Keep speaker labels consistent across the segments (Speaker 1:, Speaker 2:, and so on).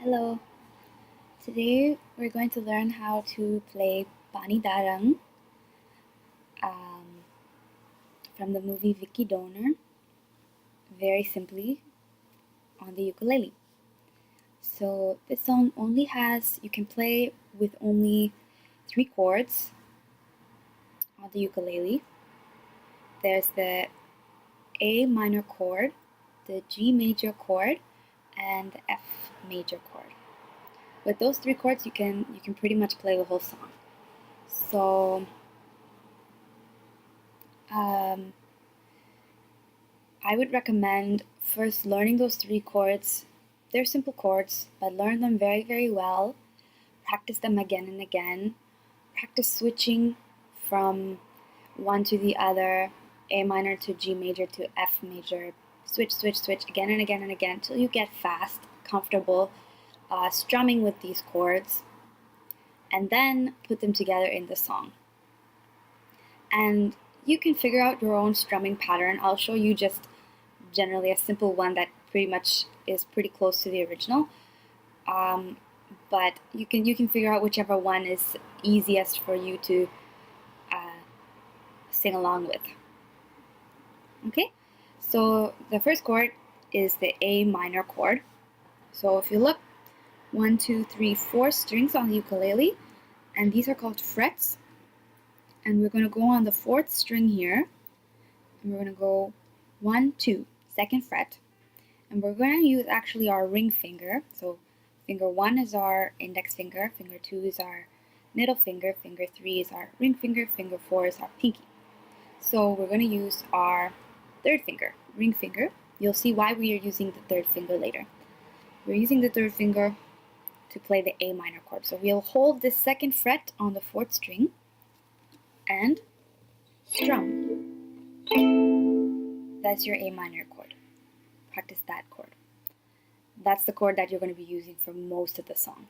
Speaker 1: Hello. Today we're going to learn how to play Pani um, from the movie Vicky Donor very simply on the ukulele. So this song only has, you can play with only 3 chords on the ukulele. There's the A minor chord, the G major chord, and the F major chord. With those 3 chords, you can pretty much play the whole song. So I would recommend first learning those 3 chords. They're simple chords, but learn them very, very well. Practice them again and again. Practice switching from one to the other, A minor to G major to F major. Switch, switch, switch again and again and again until you get fast, comfortable strumming with these chords, and then put them together in the song. And you can figure out your own strumming pattern. I'll show you just generally a simple one that pretty much is pretty close to the original. But you can figure out whichever one is easiest for you to sing along with. Okay, so the first chord is the A minor chord. So if you look, 1, 2, 3, 4 strings on the ukulele, and these are called frets. And we're going to go on the 4th string here, and we're going to go 1, 2, 2nd fret, and we're going to use actually our ring finger. So finger 1 is our index finger, finger 2 is our middle finger, finger 3 is our ring finger, finger 4 is our pinky. So we're going to use our 3rd finger, ring finger. You'll see why we are using the 3rd finger later. We're using the 3rd finger to play the A minor chord. So we'll hold this 2nd fret on the 4th string and strum. That's your A minor chord. Practice that chord. That's the chord that you're going to be using for most of the song.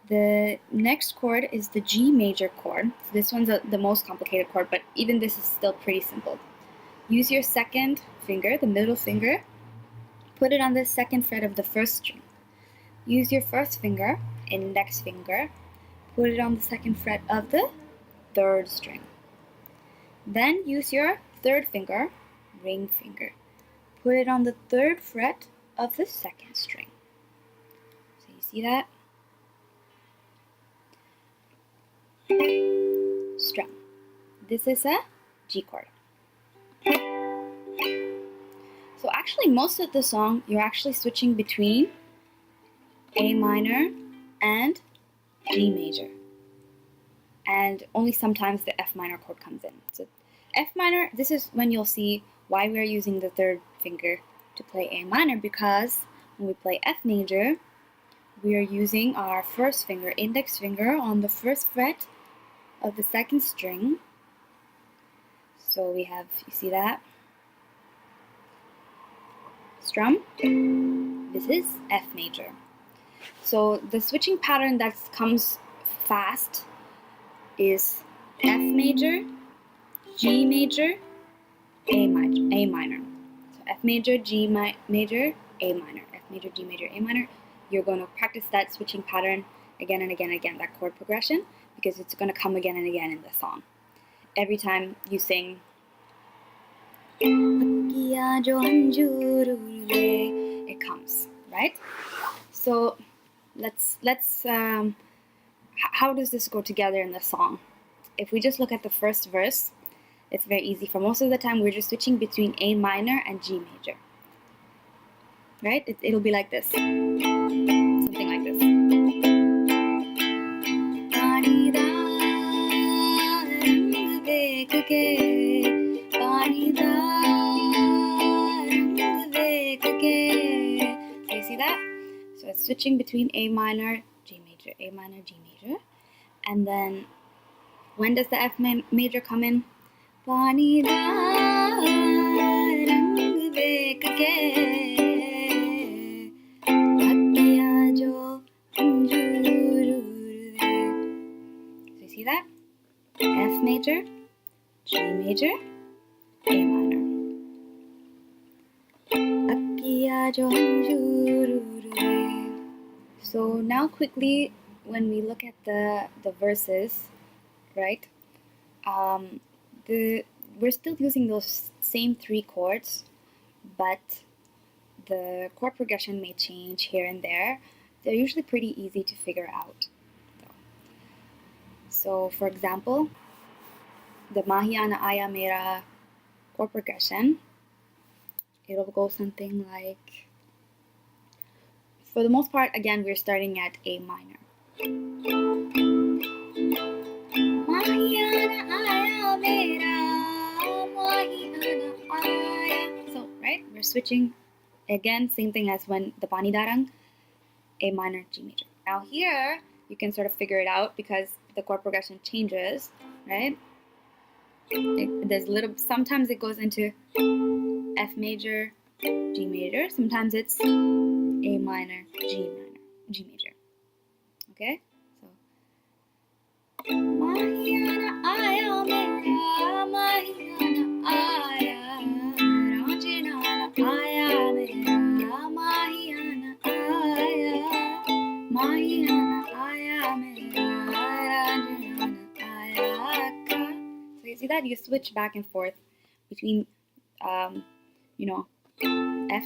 Speaker 1: The next chord is the G major chord. So this one's the most complicated chord, but even this is still pretty simple. Use your 2nd finger, the middle finger, put it on the 2nd fret of the 1st string. Use your 1st finger, index finger, put it on the 2nd fret of the 3rd string. Then use your 3rd finger, ring finger, put it on the 3rd fret of the 2nd string. So you see that? Strum. This is a G chord. So actually most of the song you're actually switching between A minor and G major. And only sometimes the F minor chord comes in. So F minor, this is when you'll see why we're using the 3rd finger to play A minor, because when we play F major, we are using our 1st finger, index finger, on the 1st fret of the 2nd string. So we have, you see that? Strum. This is F major. So the switching pattern that comes fast is F major, G major, A minor. So F major, G major, A minor, F major, G major, A minor. You're going to practice that switching pattern again and again and again, that chord progression, because it's going to come again and again in the song. Every time you sing, it comes, right? So let's how does this go together in the song? If we just look at the first verse, it's very easy. For most of the time, we're just switching between A minor and G major. Right? It'll be like this. Something like this. So you see that? So it's switching between A minor, G major, A minor, G major. And then when does the F major come in? Pani da rang dekh ke akhiyan jo anjur de. So you see that? F major, G major, A minor. Akhiyan jo anjur de. So now quickly, when we look at the verses, right? We're still using those same 3 chords, but the chord progression may change here and there. They're usually pretty easy to figure out, though. So for example, the Maahiya na aaya mera chord progression, it'll go something like, for the most part, again, we're starting at A minor. So, right, we're switching again, same thing as when the Pani darang, A minor, G major. Now here, you can sort of figure it out because the chord progression changes, right? Sometimes it goes into F major, G major, sometimes it's A minor, G major. Okay? So Maahiya na aaya mera, Maahiya na aaya, Ranjana na aaya mera, Maahiya na aaya, Maahiya na aaya mera, Ranjana na aaya ka. So you see that? You switch back and forth between F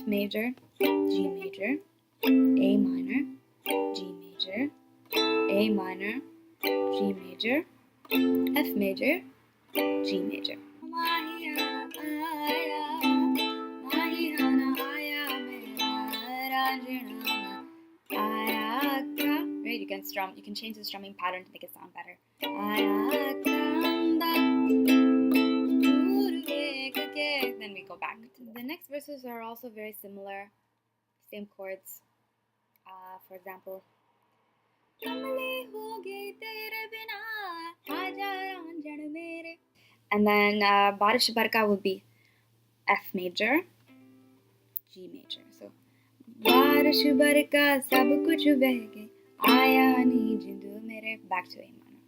Speaker 1: major, G major, A minor, G major, A minor, G major, F major, G major. Right, you can change the strumming pattern to make it sound better. Then we go back. The next verses are also very similar, same chords. For example, Kamli ho gayi tere bina, aaja ranjan mere. And then Barish Barka would be F major, G major. So Barish Barka sab kuch beh gayi, aaya ni jindu mere. Back to A minor.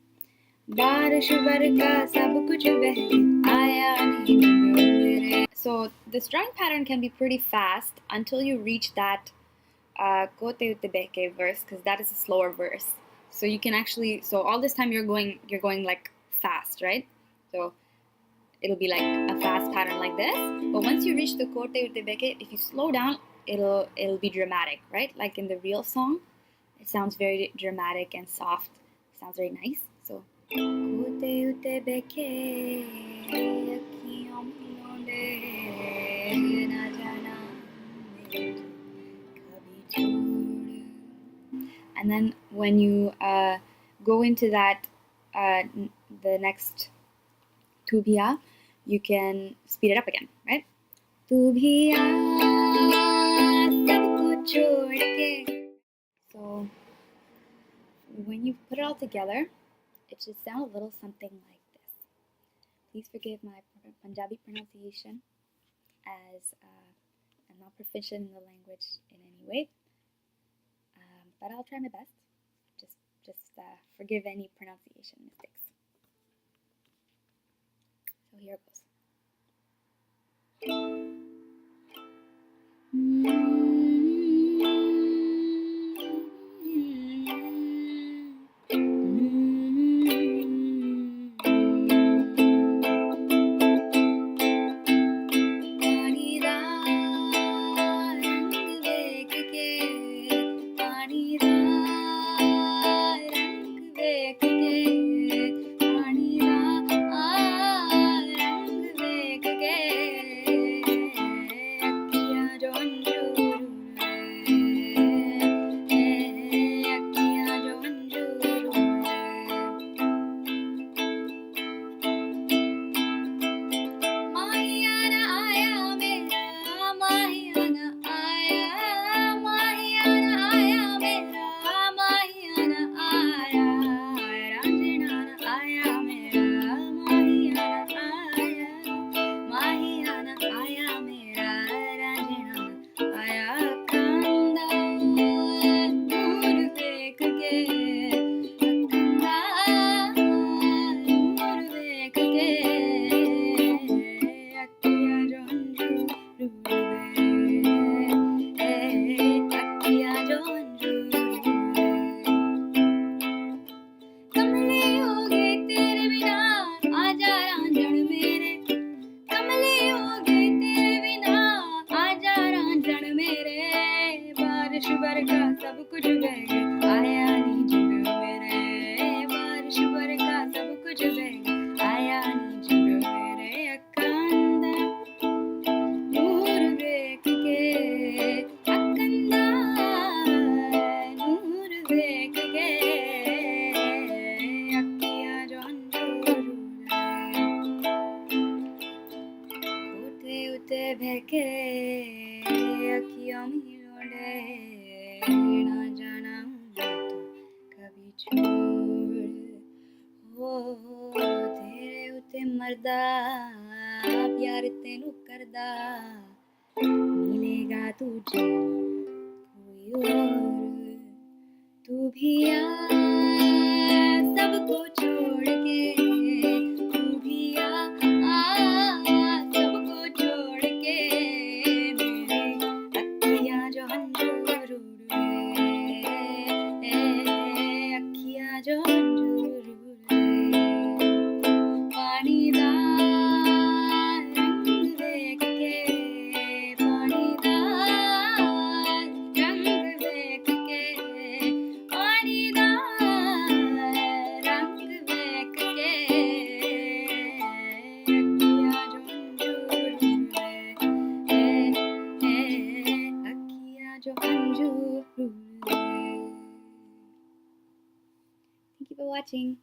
Speaker 1: Barish Barka sab kuch beh gayi, aaya ni jindu mere. So the strumming pattern can be pretty fast until you reach that Kotte utte verse, because that is a slower verse. So you can actually, so all this time you're going like fast, right? So it'll be like a fast pattern like this. But once you reach the Kotte utte, if you slow down, it'll be dramatic, right? Like in the real song, it sounds very dramatic and soft. It sounds very nice. So Kotte utte beke, akhiyon de na jana. And then when you go into that, the next tu bhi, you can speed it up again, right? Tu bhi sab kuch chhod ke. So when you put it all together, it should sound a little something like this. Please forgive my Punjabi pronunciation, as I'm not proficient in the language in any way, but I'll try my best. Just forgive any pronunciation mistakes. So here it goes. बारिश बरखा सब कुछ बह गया आया नी जग मेरे बारिश बरखा सब कुछ बह गया आया नी जग मेरे अक्कंदा नूर देख के अक्कंदा नूर देख के अक्कियां जो अंजूर उते उते बहके अखियों में लौटे ना जाना तो कभी छोड़ हो तेरे उते मरदा प्यार तेनू करदा मिलेगा तुझे कोई और तू भी आ सबको छोड़ के तू भी आ सबको छोड़ के मेरे अखियां जो अंजूर अखियां जो अंजूर पानी दा रंग देख के पानी दा रंग देख के पानी दा रंग देख के अखियां जो अंजूर अखियां जो Anjur Thank you for watching.